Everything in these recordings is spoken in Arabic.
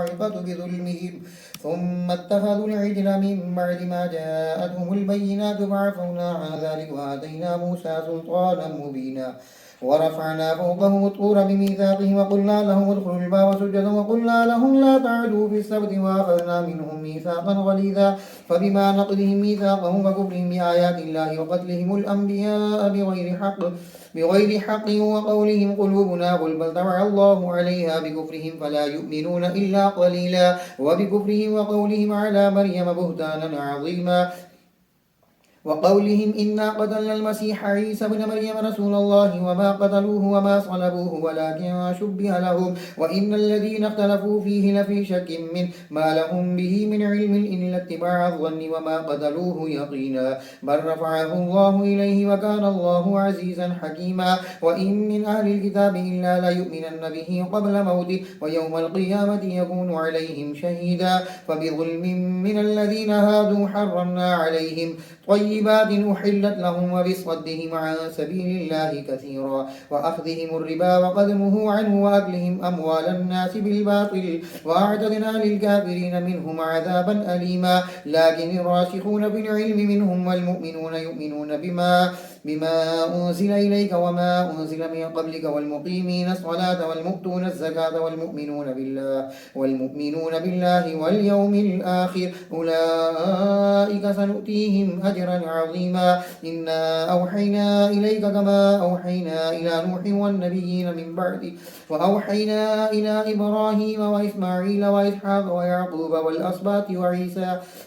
الصاعقة بظلمهم ثم اتخذوا العجل من بعد ما جاءتهم البينات فعفونا عن ذلك وآتينا موسى سلطانا مبينا ورفعنا فوقهم الطور بميثاقهم وقلنا لهم ادخلوا الباب سجدا وقلنا لهم لا تعدوا في السبت وأخذنا منهم ميثاقا غليظا فبما نقضهم ميثاقهم وكفرهم بآيات الله وقتلهم الأنبياء بغير حق وقولهم قلوبنا غلف بل طبع الله عليها بكفرهم فلا يؤمنون إلا قليلا وبكفرهم وقولهم على مريم بهتانا عظيما وقولهم إنا قتلنا المسيح عيسى بن مريم رسول الله وما قتلوه وما صلبوه ولكن شبه لهم وإن الذين اختلفوا فيه لفي شك منه ما لهم به من علم إلا اتباع الظن وما قتلوه يقينا بل رفعه الله إليه وكان الله عزيزا حكيما وإن من أهل الكتاب إلا ليؤمنن به قبل موته ويوم القيامة يكون عليهم شهيدا فبظلم من الذين هادوا حرمنا عليهم طيبات أحلت لهم وبصدهم عن سبيل الله كثيرا وأخذهم الربا وقد نهوا عنه وأكلهم أموال الناس بالباطل وأعتدنا للكافرين منهم عذابا أليما لكن الراسخون في العلم منهم والمؤمنون يؤمنون بما أنزل إليك وما أنزل من قبلك والمقيمين الصلاة والمؤتون الزكاة والمؤمنون بالله واليوم الآخر أولئك سنؤتيهم أجرا عظيما إنا أوحينا إليك كما أوحينا إلى نوح والنبيين من بعده وأوحينا إلى إبراهيم وإسماعيل وإسحاق ويعقوب والأسباط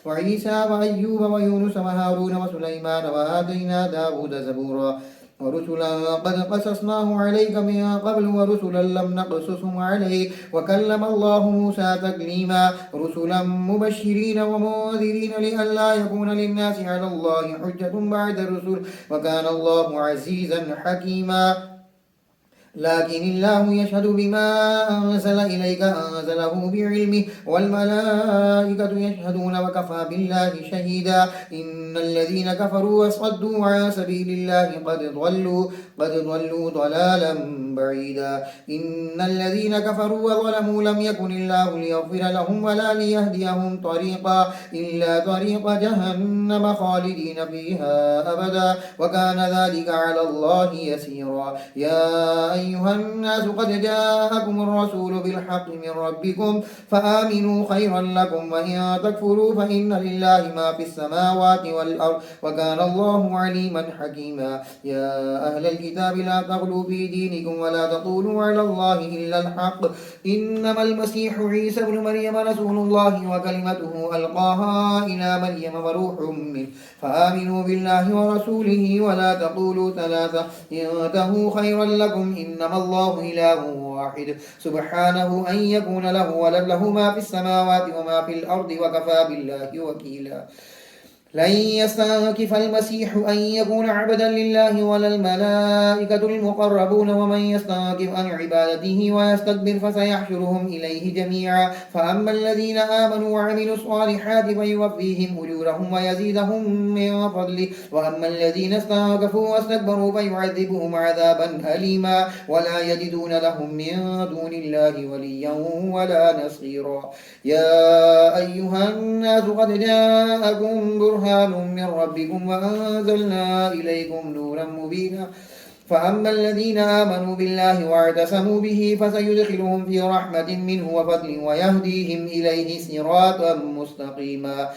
وعيسى وأيوب ويونس وهارون وسليمان وآتينا داود زبورا ورسلا قد قصصناه عليك من قبل ورسلا لم نقصصهم عليك وكلم الله موسى تكليما رسلا مبشرين ومنذرين لئلا يكون للناس على الله حجة بعد الرسل وكان الله عزيزا حكيما لكن الله يشهد بما أنزل إليك أنزله بعلمه والملائكة يشهدون وكفى بالله شهيدا إن الذين كفروا وصدوا عن سبيل الله قد ضلوا ضلالا بعيدا إن الذين كفروا وظلموا لم يكن الله ليغفر لهم ولا ليهديهم طريقا إلا طريق جهنم خالدين فيها أبدا وكان ذلك على الله يسيرا يا أيها الناس قد جاءكم الرسول بالحق من ربكم فآمنوا خيرا لكم وإن تكفروا فإن لله ما في السماوات والأرض وكان الله عليما حكيما يا أهل الكتاب لا تغلوا في دينكم ولا تقولوا على الله إلا الحق إنما المسيح عيسى بن مريم رسول الله وكلمته ألقاها إلى مريم وروح منه فآمنوا بالله ورسوله ولا تقولوا ثلاثة انتهوا خيرا لكم إنما الله إله واحد سبحانه أن يكون له ولد له ما في السماوات وما في الأرض وكفى بالله وكيلا لن يستنكف المسيح أن يكون عبدا لله ولا الملائكة المقربون ومن يستنكف عن عبادته ويستكبر فسيحشرهم إليه جميعا فأما الذين آمنوا وعملوا الصالحات فيوفيهم أجورهم ويزيدهم من فضله وأما الذين استنكفوا واستكبروا فيعذبهم عذابا أليما ولا يجدون لهم من دون الله وليا ولا نصيرا يا أيها الناس قد جاءكم برهان من ربكم وأنزلنا إليكم نورا مبينا فأما الذين آمنوا بالله واعتصموا به فسيدخلهم في رحمة منه وفضل ويهديهم إليه صراطا مستقيما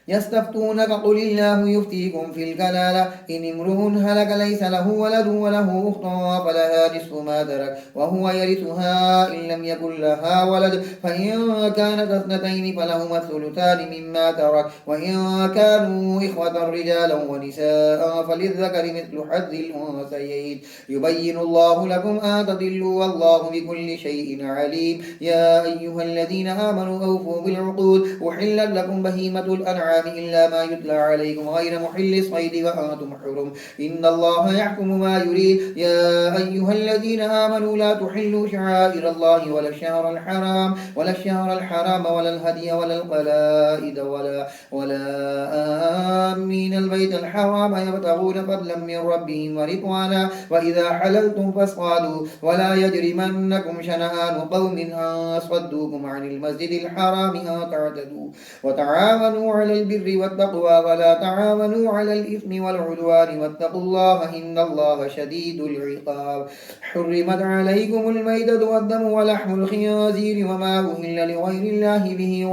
يستفتونك قل الله يفتيكم في الكلالة إن امرؤ هلك ليس له ولد وله أخت فلها نصف ما ترك وهو يرثها إن لم يكن لها ولد فإن كانت اثنتين فلهما الثلثان مما ترك وإن كانوا إخوة رجالا ونساء فللذكر مثل حظ الأنثيين يبين الله لكم أن تضلوا والله بكل شيء عليم يا أيها الذين آمنوا أوفوا بالعقود أحلت لكم بهيمة الأنعام الأنعام إلا ما يتلى عليكم غير محل الصيد وأنتم حرم إن الله يحكم ما يريد يا أيها الذين آمنوا لا تحلوا شعائر الله ولا الشهر الحرام ولا الهدي ولا القلائد ولا آمين البيت الحرام يبتغون فضلا من ربهم ورضوانا وإذا حللتم فاصطادوا ولا يجرمنكم شنآن قوم أن صدوكم عن المسجد الحرام أن تعتدوا وتعاونوا على البر والتقوى ولا تعاونوا على الإثم والعدوان واتقوا الله إن الله شديد العقاب حرمت عليكم الميتة والدم ولحم الخنزير وما أهل لغير الله به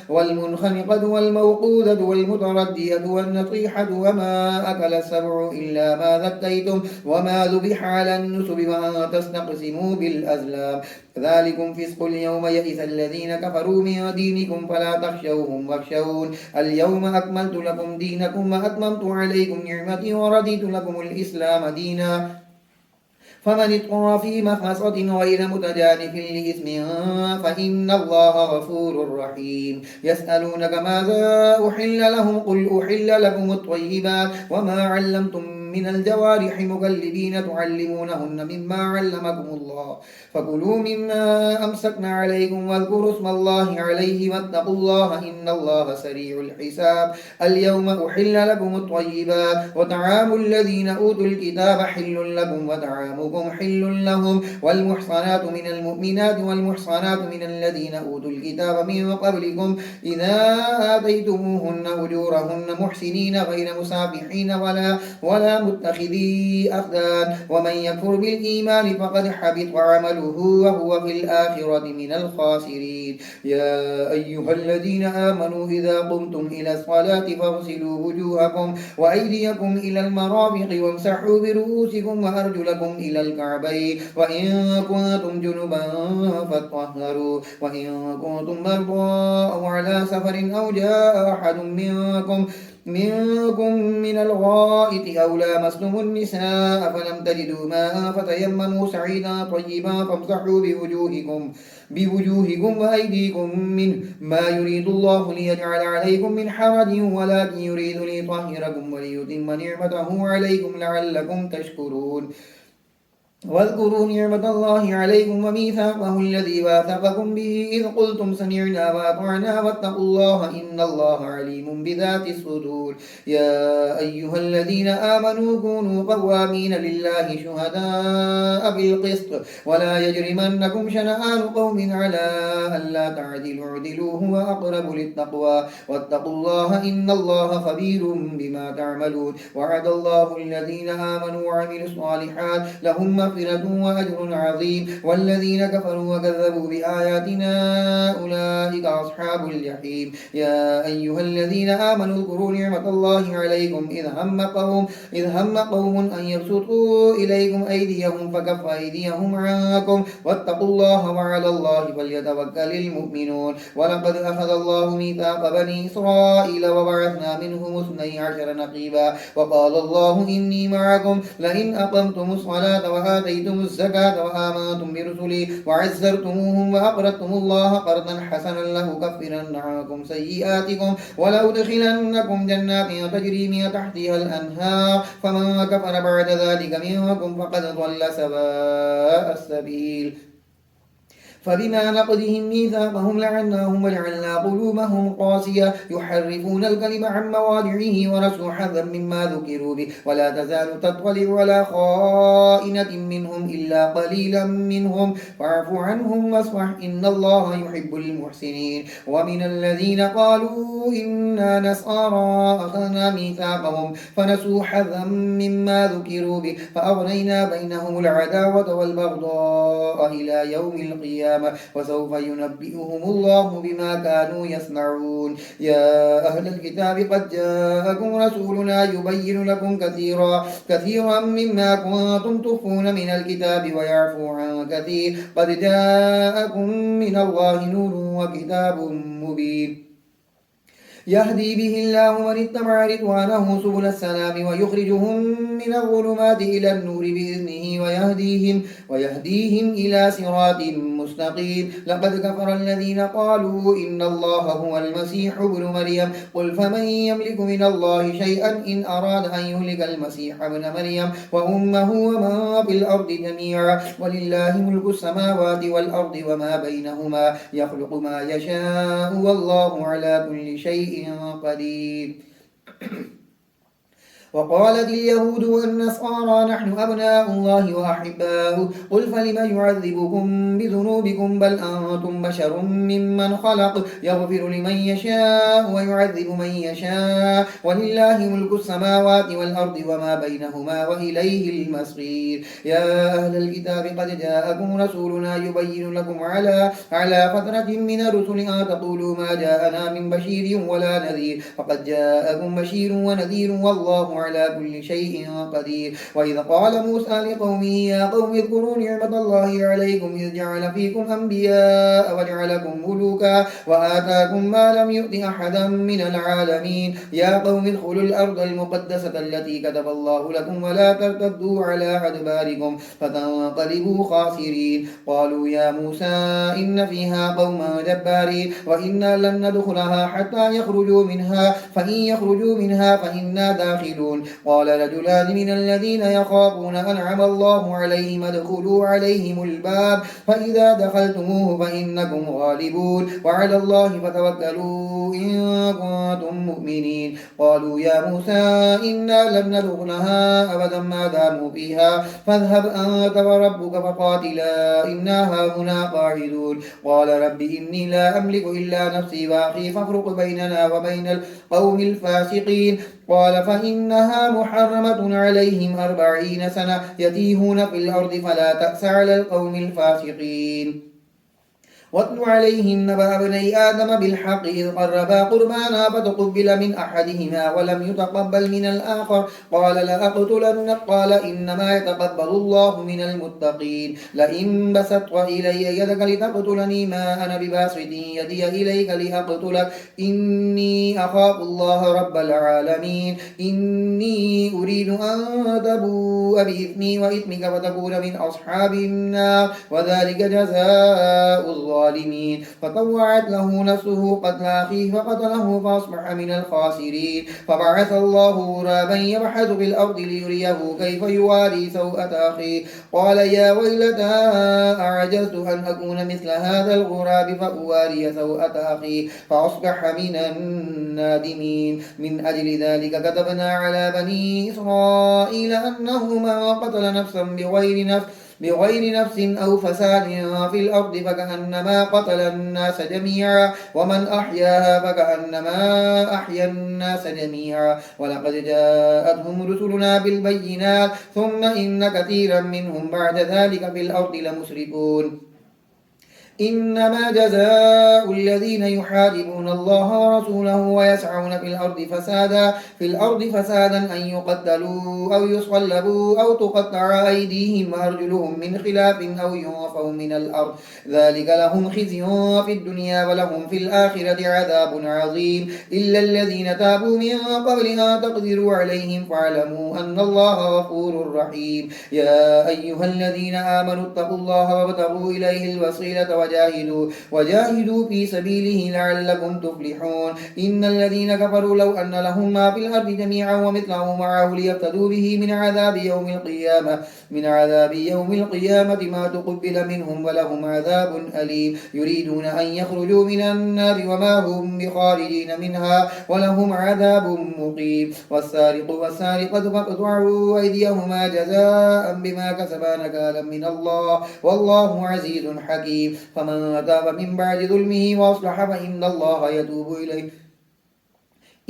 والمنخنقة والموقوذة والمتردية والنطيحة وما أكل السبع إلا ما ذكيتم وما ذبح على النسب وأن تستقسموا بالأزلام ذلكم فسق اليوم يئس الذين كفروا من دينكم فلا تخشوهم واخشون اليوم أكملت لكم دينكم وأتممت عليكم نعمتي ورضيت لكم الإسلام دينا فمن اضطر في مخمصة غير متجانف لإثم فإن الله غفور رحيم يسألونك ماذا أحل لهم قل أحل لكم الطيبات وما علمتم من الجوارح مكلبين تعلمونهن مما علمكم الله فكلوا مما أمسكنا عليكم واذكروا اسم الله عليه واتقوا الله إن الله سريع الحساب اليوم أحل لكم الطيبات وطعام الذين أوتوا الكتاب حل لكم وطعامكم حل لهم والمحصنات من المؤمنات والمحصنات من الذين أوتوا الكتاب من قبلكم إذا آتيتموهن أجورهن محسنين غير مسافحين ولا متخذي أخدان ومن يكفر بالإيمان فقد حبط عمله وهو في الآخرة من الخاسرين يا أيها الذين آمنوا إذا قمتم إلى الصلاة فاغسلوا وجوهكم وأيديكم إلى المرافق وامسحوا برؤوسكم وأرجلكم إلى الكعبين وإن كنتم جنبا فاطهروا وإن كنتم مرضى أو على سفر أو جاء أحد منكم من الغائط أو لامستم النساء فلم تجدوا ماء فتيمموا سعيدا طيبا فامسحوا بوجوهكم وأيديكم منه ما يريد الله ليجعل عليكم من حرج ولكن يريد ليطهركم وليتم نعمته عليكم لعلكم تشكرون واذكروا نعمة الله عليكم وميثاقه الذي واثقكم به إذ قلتم سمعنا وأطعنا واتقوا الله إن الله عليم بذات الصدور يا أيها الذين آمنوا كونوا قوامين لله شهداء بالقسط ولا يجرمنكم شنآن قوم على ألا تعدلوا اعدلوا هو أقرب للتقوى واتقوا الله إن الله خبير بما تعملون وعد الله الذين آمنوا وعملوا الصالحات لهم مغفرة وأجر عظيم والذين كفروا وكذبوا بآياتنا أولئك أصحاب الجحيم يا أيها الذين آمنوا اذكروا نعمة الله عليكم إذ هم قوم أن يبسطوا إليكم أيديهم فكف أيديهم عنكم واتقوا الله وعلى الله فليتوكل المؤمنون ولقد أخذ الله ميثاق بني إسرائيل وبعثنا منهم 12 نقيبا وقال الله إني معكم لئن أقمتم الصلاة وآتيتم الزكاة وآمنتم برسلي وعزرتموهم وأقرضتم الله قرضا حسنا لأكفرن عنكم سيئاتكم ولأدخلنكم جنات تجري من تحتها الأنهار فمن كفر بعد ذلك منكم فقد ضل سواء السبيل فبما نقضهم ميثاقهم لعناهم وجعلنا قلوبهم قاسية يحرفون الكلم عن مواضعه ونسوا حظا مما ذكروا به ولا تزال تطلع على خائنة منهم إلا قليلا منهم فاعف عنهم واصفح إن الله يحب المحسنين ومن الذين قالوا إنا نصارى أخذنا ميثاقهم فنسوا حظا مما ذكروا به فأغرينا بينهم العداوة والبغضاء إلى يوم القيامة وسوف ينبئهم الله بما كانوا يصنعون يا أهل الكتاب قد جاءكم رسولنا يبين لكم كثيرا مما كنتم تخفون من الكتاب ويعفو عن كثير قد جاءكم من الله نور وكتاب مبين يهدي به الله من اتبع رضوانه سبل السلام ويخرجهم من الظلمات إلى النور بإذنه ويهديهم إلى صراط مستقيم لقد كفر الذين قالوا إن الله هو المسيح ابن مريم قل فمن يملك من الله شيئا إن أراد أن يهلك المسيح ابن مريم وأمه ومن في الأرض جميعا ولله ملك السماوات والأرض وما بينهما يخلق ما يشاء والله على كل شيء قدير. وقالت اليهود والنصارى نحن أبناء الله وأحباؤه قل فلم يعذبكم بذنوبكم بل أنتم بشر ممن خلق يغفر لمن يشاء ويعذب من يشاء ولله ملك السماوات والأرض وما بينهما وإليه المصير. يا أهل الكتاب قد جاءكم رسولنا يبين لكم على فترة من الرسل أن تقولوا ما جاءنا من بشير ولا نذير فقد جاءكم بشير ونذير والله على كل شيء قدير. وإذا قال موسى لقومه يا قوم اذكروا نعمة الله عليكم إذ جعل فيكم أنبياء وجعلكم ملوكا وآتاكم ما لم يؤت أحدا من العالمين يا قوم ادخلوا الأرض المقدسة التي كتب الله لكم ولا ترتدوا على أدباركم فتنقلبوا خاسرين. قالوا يا موسى إن فيها قوما جبارين وإنا لن ندخلها حتى يخرجوا منها فإن يخرجوا منها فإنا داخلون. قال رجلان من الذين يخافون أنعم الله عليهم ادخلوا عليهم الباب فإذا دخلتموه فإنكم غالبون وعلى الله فتوكلوا إن كنتم مؤمنين. قالوا يا موسى إنا لن ندخلها أبدا ما داموا فيها فاذهب أنت وربك فقاتلا إنا هاهنا قاعدون. قال رب إني لا أملك إلا نفسي وأخي فافرق بيننا وبين القوم الفاسقين. قال فإنها محرمة عليهم 40 سنة يتيهون في الأرض فلا تأس على القوم الفاسقين. واتل عليهم نبأ ابني آدم بالحق إذ قربا قربانا فتقبل من أحدهما ولم يتقبل من الآخر قال لأقتلنك قال إنما يتقبل الله من المتقين. لئن بسطت إلي يدك لتقتلني ما أنا بباسط يدي إليك لأقتلك إني أخاف الله رب العالمين. إني أريد أن تبوء بإثمي وإثمك فتكون من أصحاب النار وذلك جزاء الظالمين. فطوعت له نفسه قتل أخيه فقتله فأصبح من الخاسرين. فبعث الله غرابا يبحث في الأرض ليريه كيف يواري سوءة أخيه قال يا ويلتى أعجزت أن أكون مثل هذا الغراب فأواري سوءة أخيه فأصبح من النادمين. من أجل ذلك كتبنا على بني إسرائيل أنه من قتل نفسا بغير نفس أو فساد في الأرض فكأنما قتل الناس جميعا ومن أحياها فكأنما أحيا الناس جميعا. ولقد جاءتهم رسلنا بالبينات ثم إن كثيرا منهم بعد ذلك في الأرض لمسرفون. إنما جزاء الذين يحاربون الله ورسوله ويسعون في الأرض فسادا أن يقتلوا أو يصلبوا أو تقطع أيديهم وأرجلهم من خلاف أو ينفوا من الأرض ذلك لهم خزي في الدنيا ولهم في الآخرة عذاب عظيم. إلا الذين تابوا من قبل أن تقدروا عليهم فاعلموا أن الله غفور رحيم. يا أيها الذين آمنوا اتقوا الله وابتغوا إليه الوسيلة وجاهدوا في سبيله لعلكم تفلحون. إن الذين كفروا لو أن لهم ما في الأرض جميعا ومثله معه ليفتدوا به من عذاب يوم القيامة ما تقبل منهم ولهم عذاب أليم. يريدون أن يخرجوا من النار وما هم بخارجين منها ولهم عذاب مقيم. والسارق والسارقة فاقطعوا أيديهما جزاء بما كسبا نكالا من الله والله عزيز حكيم. فمن تاب من بعد ظلمه وأصلح فإن الله يتوب إليه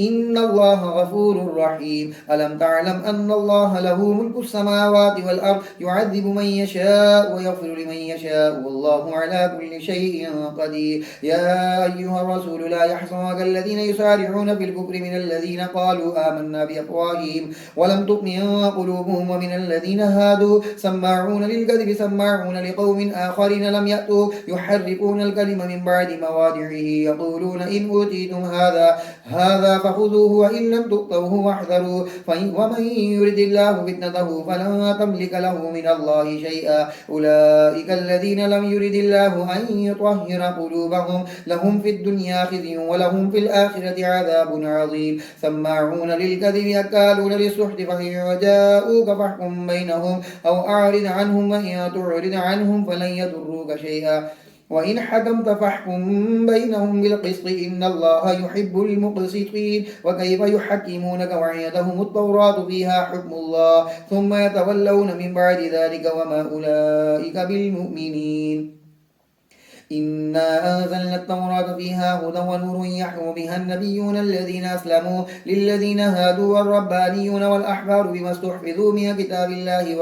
إن الله غفور رحيم. ألم تعلم أن الله له ملك السماوات والأرض يعذب من يشاء ويغفر لمن يشاء والله على كل شيء قدير. يا أيها الرسول لا يحزنك الذين يسارعون في الكفر من الذين قالوا آمنا بأفواههم ولم تؤمن قلوبهم ومن الذين هادوا سماعون للكذب سماعون لقوم آخرين لم يأتوا يحرفون الكلم من بعد مواضعه يقولون إن أوتيتم هذا فخذوه وإن لم تؤتوه واحذروا ومن يرد الله فتنته فلن تملك له من الله شيئا أولئك الذين لم يرد الله أن يطهر قلوبهم لهم في الدنيا خزي ولهم في الآخرة عذاب عظيم سماعون للكذب أكالون للسحت فإن جاءوك فاحكم بينهم أو أعرض عنهم وإن تعرض عنهم فلن يضروك شيئا وإن حكمت فاحكم بينهم بالقسط إن الله يحب المقسطين وكيف يحكمونك وعندهم التوراة فيها حكم الله ثم يتولون من بعد ذلك وما أولئك بالمؤمنين إنا أنزلنا التوراة فيها هدى ونور يحكم بها النبيون الذين أسلموا للذين هادوا والربانيون والأحبار بما استحفظوا من كتاب الله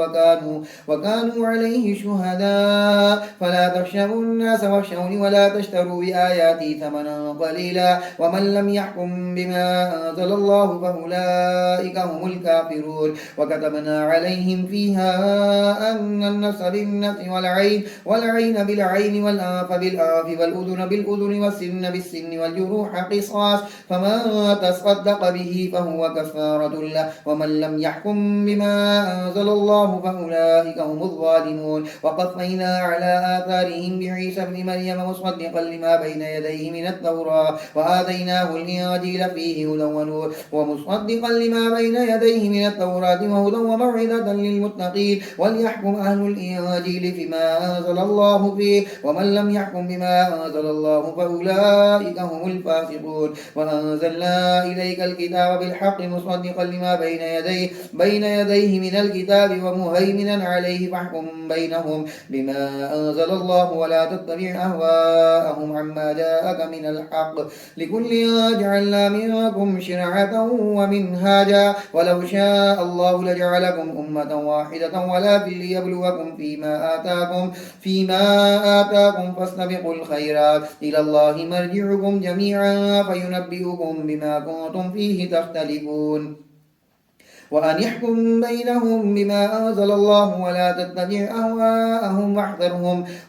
وكانوا عليه شهداء فلا تخشوا الناس واخشوني ولا تشتروا بآياتي ثمنا قليلا ومن لم يحكم بما أنزل الله فأولئك هم الكافرون وكتبنا عليهم فيها أن النفس بالنفس والعين بالعين والأنف بالأنف والأذن بالأذن والسن بالسن والجروح قصاص فمن تصدق به فهو كفارة له ومن لم يحكم بما أنزل الله فأولئك هم الظالمون وقفينا على آثارهم بعيسى بن مريم مصدقا لما بين يديه من التوراة وآتيناه الإنجيل فيه هدى ونور ومصدقا لما بين يديه من التوراة وهدى وموعظة للمتقين وليحكم أهل الإنجيل فيما أنزل الله فيه ومن لم يحكم بما أنزل الله فأولئك هم الفاسقون وأنزلنا إليك الكتاب بالحق مصدقا لما بين يديه من الكتاب ومهيمنا عليه فاحكم بينهم بما أنزل الله ولا تتبع أهواءهم عما جاءك من الحق لكل جعلنا منكم شرعة ومنهاجا ولو شاء الله لجعلكم أمة واحدة ولكن ليبلوكم فيما آتاكم فاستبقوا الخيرات إلى الله مرجعكم جميعا فينبئكم بما كنتم فيه تختلفون وأن يحكم بينهم بما أنزل الله ولا تتبع أهواءهم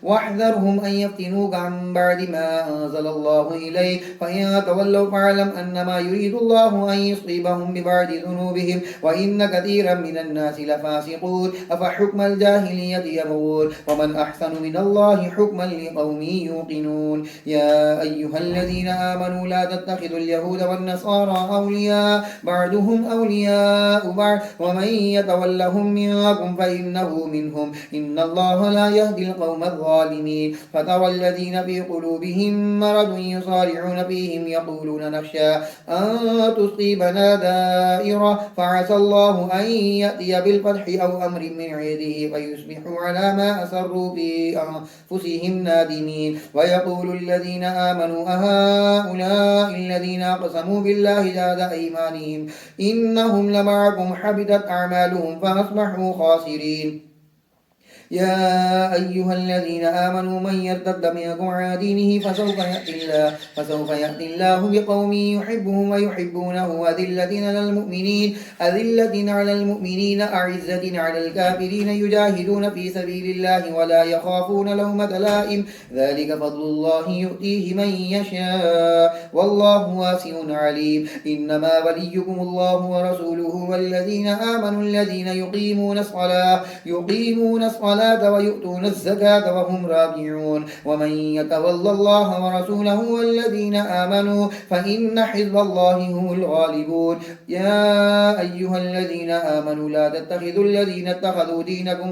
واحذرهم أن يفتنوك عن بعد ما أنزل الله إليك فإن تولوا فاعلم أنما يريد الله أن يصيبهم ببعض ذنوبهم وإن كثيرا من الناس لفاسقون أفحكم الجاهلية يبغون ومن أحسن من الله حكما لقوم يوقنون يا أيها الذين آمنوا لا تتخذوا اليهود والنصارى أولياء بعضهم أولياء بعض ومن يتولهم منكم فإنه منهم إن الله لا يهدي القوم الظالمين فترى الذين في قلوبهم مرض يصارعون فيهم يقولون نخشى أن تصيبنا دائرة فعسى الله أن يأتي بالفتح أو أمر من عنده فيصبحوا على ما أسروا في أنفسهم نادمين ويقول الذين آمنوا أهؤلاء الذين أقسموا بالله جهد أيمانهم إنهم لمعكم حبطت أعمالهم فأصبحوا خاسرين يا أيها الذين آمنوا من يرتد منكم عن دينه فسوف يأتي الله بقوم يحبهم ويحبونه أذلة على المؤمنين أعزة على الكافرين يجاهدون في سبيل الله ولا يخافون لومة لائم ذلك فضل الله يؤتيه من يشاء والله واسع عليم إنما وليكم الله ورسوله والذين آمنوا الذين يقيمون الصلاة ويؤتون الزكاة وهم راكعون ومن يتول الله ورسوله والذين آمنوا فإن حزب الله هم الغالبون يا أيها الذين آمنوا لا تتخذوا الذين اتخذوا دينكم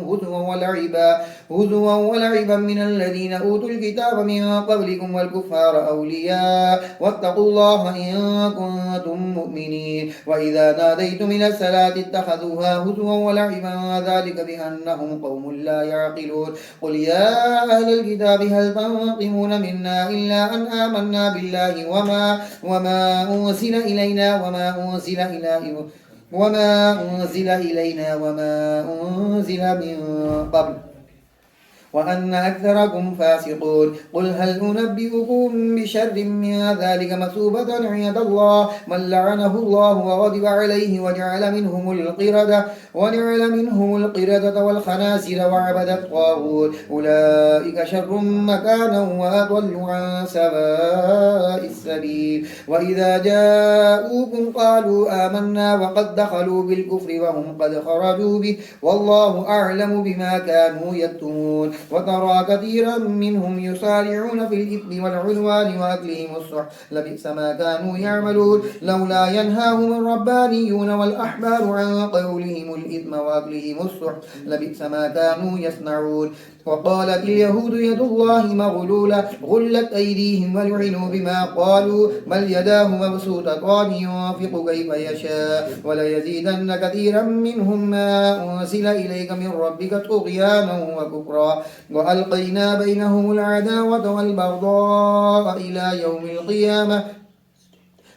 هزوا ولعبا من الذين أوتوا الكتاب من قبلكم والكفار أولياء واتقوا الله إن كنتم مؤمنين وإذا ناديتم إلى الصلاة اتخذوها هزوا ولعبا ذلك بأنهم قوم لا يعقلون قل يا أهل الكتاب هل تنقمون منا إلا أن آمنا بالله وما أنزل إلينا وما أنزل من قبل وأن أكثركم فاسقون قل هل أنبئكم بشر من ذلك مثوبة عند الله من لعنه الله وغضب عليه وجعل منهم القردة والخنازير وعبد الطاغوت أولئك شر مكانا وأضل عن سواء السبيل وإذا جاءوكم قالوا آمنا وقد دخلوا بالكفر وهم قد خرجوا به والله أعلم بما كانوا يكتمون وترى كثيرا منهم يسارعون في الإثم والعدوان وأكلهم السحت لبئس ما كانوا يعملون لولا ينهاهم الربانيون والأحبار عن قولهم الإثم وأكلهم السحت لبئس ما كانوا يصنعون وقالت اليهود يد الله مغلولة غلت أيديهم ولعنوا بما قالوا بل يداه مبسوطتان ينفق كيف يشاء وليزيدن كثيرا منهم ما أنزل إليك من ربك طغيانا وكفرا وألقينا بينهم العداوة والبغضاء إلى يوم القيامة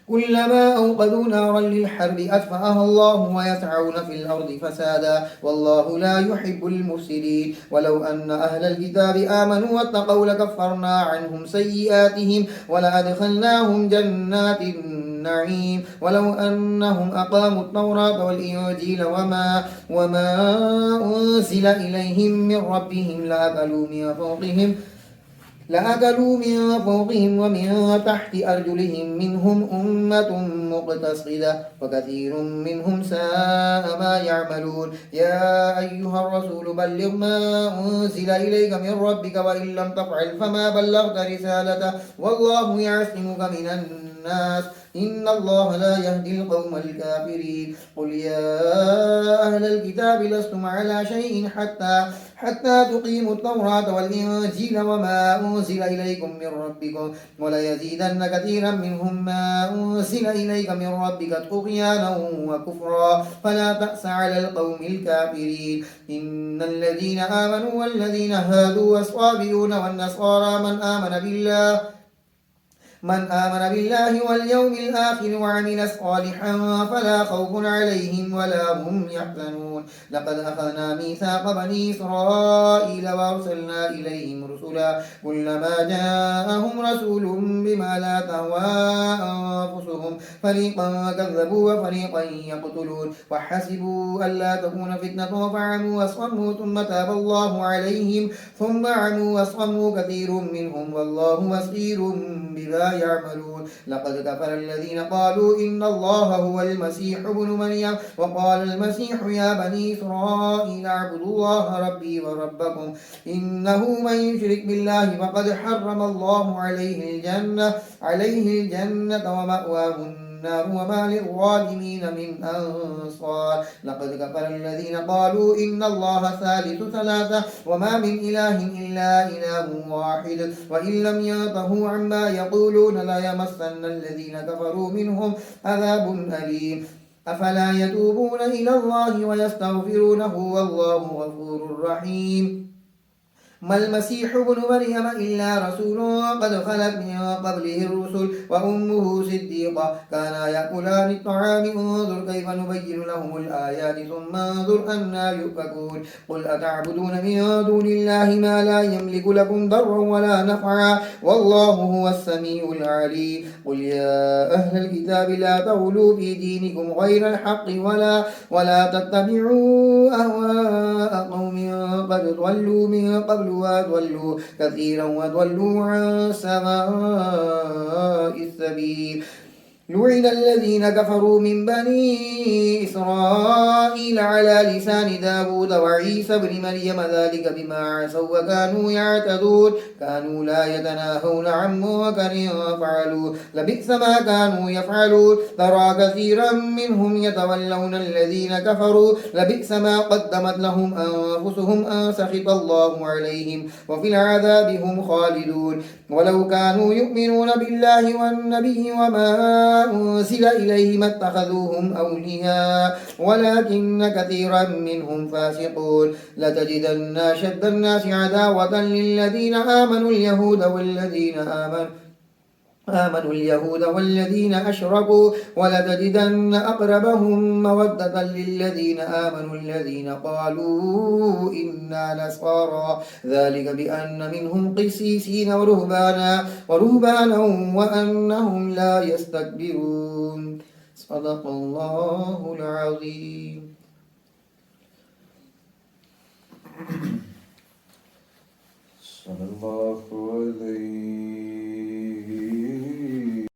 كلما أوقدوا نارا للحرب أطفأها الله ويسعون في الأرض فسادا والله لا يحب المفسدين ولو أن أهل الكتاب آمنوا واتقوا لكفرنا عنهم سيئاتهم ولأدخلناهم جنات النعيم ولو أنهم أقاموا التوراة والإنجيل وما أنزل إليهم من ربهم لأكلوا من فوقهم ومن تحت أرجلهم منهم أمة مقتصدة وكثير منهم ساء ما يعملون يا أيها الرسول بلغ ما أنزل إليك من ربك وإن لم تفعل فما بلغت رسالته والله يعصمك من الناس إن الله لا يهدي القوم الكافرين قل يا أهل الكتاب لستم على شيء حتى تقيموا التوراة والإنجيل وما أنزل إليكم من ربكم وليزيدن كثيرا منهم ما أنزل إليك من ربك طغيانا وكفرا فلا تأس على القوم الكافرين إن الذين آمنوا والذين هادوا والصابئون والنصارى من آمن بالله واليوم الآخر وعمل صالحا فلا خوف عليهم ولا هم يحزنون لقد أخذنا ميثاق بني إسرائيل وأرسلنا إليهم رسلا كلما جاءهم رسول بما لا تهوى أنفسهم فريقا كذبوا وفريقا يقتلون وحسبوا ألا تكون فتنة فعموا وصموا ثم تاب الله عليهم ثم عموا وصموا كثير منهم والله بصير بما يعملون لقد كفر الذين قالوا إن الله هو المسيح ابن مريم وقال المسيح يا بني إسرائيل اعبدوا الله ربي وربكم إنه من يشرك بالله فقد حرم الله عليه الجنة ومأواه النار وما للظالمين من أنصار لقد كفر الذين قالوا إن الله ثالث ثلاثة وما من إله إلا إله واحد وإن لم ينتهوا عما يقولون ليمسن الذين كفروا منهم عذاب أليم أفلا يتوبون إلى الله ويستغفرونه والله غفور رحيم ما المسيح ابن مريم إلا رسول قد خلت من قبله الرسل وأمه صديقة كانا يأكلان الطعام انظر كيف نبين لهم الآيات ثم انظر أنا يؤفكون قل أتعبدون من دون الله ما لا يملك لكم ضرا ولا نفعا والله هو السميع العليم قل يا أهل الكتاب لا تغلوا في دينكم غير الحق ولا تتبعوا أهواء قوم قد ضلوا من قبل وأضلوا كثيرا وضلوا عن سواء السبيل لعن الذين كفروا من بني إسرائيل على لسان داود وعيسى بن مريم ذلك بما عصوا وكانوا يعتدون كانوا لا يتناهون عن منكر فعلوا لبئس ما كانوا يفعلون ترى كثيرا منهم يتولون الذين كفروا لبئس ما قدمت لهم أنفسهم أن سخط الله عليهم وفي العذاب هم خالدون ولو كانوا يؤمنون بالله والنبي وما أنزل إليه ما اتخذوهم أولياء ولكن كثيرا منهم فاسقون لتجدن أشد الناس عداوة للذين آمنوا اليهود آمنوا اليهود والذين أشركوا ولتجدن أقربهم مودة للذين آمنوا الذين قالوا إنا نصارى ذلك بأن منهم قسيسين ورهبانا وأنهم لا يستكبرون صدق الله العظيم. صلى الله عليه